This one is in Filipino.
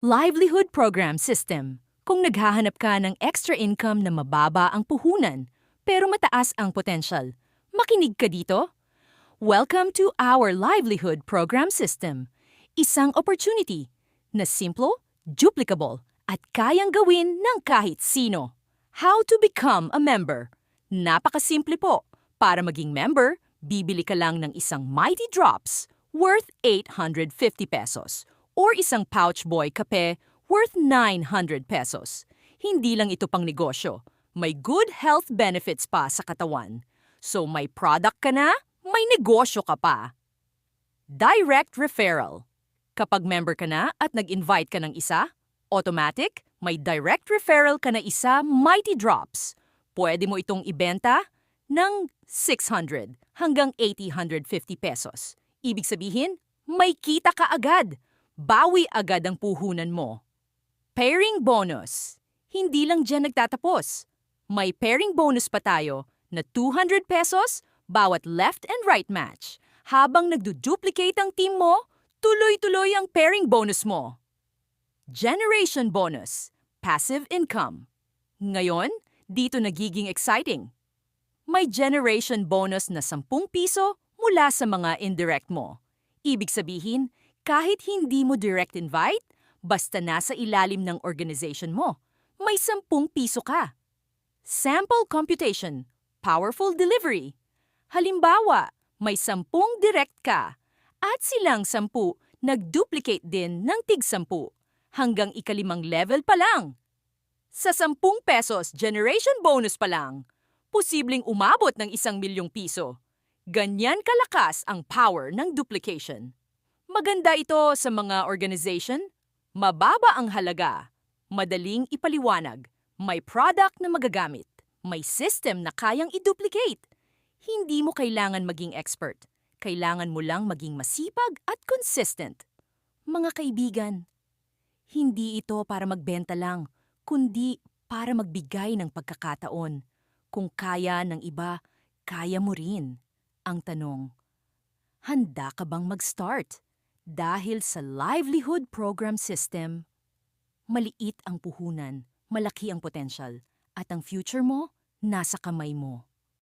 Livelihood Program System. Kung naghahanap ka ng extra income na mababa ang puhunan, pero mataas ang potential, makinig ka dito. Welcome to our Livelihood Program System. Isang opportunity na simple, duplicable, at kayang gawin ng kahit sino. How to become a member. Napakasimple po. Para maging member, bibili ka lang ng isang Mighty Drops worth 850 pesos or isang Pouch Boy kape worth 900 pesos. Hindi lang ito pang negosyo. May good health benefits pa sa katawan. So may product ka na, may negosyo ka pa. Direct referral. Kapag member ka na at nag-invite ka ng isa, automatic, may direct referral ka na isa Mighty Drops. Pwede mo itong ibenta ng 600 hanggang 850 pesos. Ibig sabihin, may kita ka agad. Bawi agad ang puhunan mo. Pairing bonus. Hindi lang dyan nagtatapos. May pairing bonus pa tayo na 200 pesos bawat left and right match. Habang nagduduplicate ang team mo, tuloy-tuloy ang pairing bonus mo. Generation bonus. Passive income. Ngayon, dito nagiging exciting. May generation bonus na 10 piso mula sa mga indirect mo. Ibig sabihin, kahit hindi mo direct invite, basta nasa ilalim ng organization mo, may 10 piso ka. Sample computation, powerful delivery. Halimbawa, may 10 direct ka at silang 10 nag-duplicate din ng tig-10 hanggang ika-5 level pa lang. Sa 10 pesos generation bonus pa lang, posibleng umabot ng 1,000,000 piso. Ganyan kalakas ang power ng duplication. Maganda ito sa mga organization. Mababa ang halaga. Madaling ipaliwanag. May product na magagamit. May system na kayang i-duplicate. Hindi mo kailangan maging expert. Kailangan mo lang maging masipag at consistent. Mga kaibigan, hindi ito para magbenta lang, kundi para magbigay ng pagkakataon. Kung kaya ng iba, kaya mo rin. Ang tanong, handa ka bang mag-start? Dahil sa Livelihood Program System, maliit ang puhunan, malaki ang potential, at ang future mo nasa kamay mo.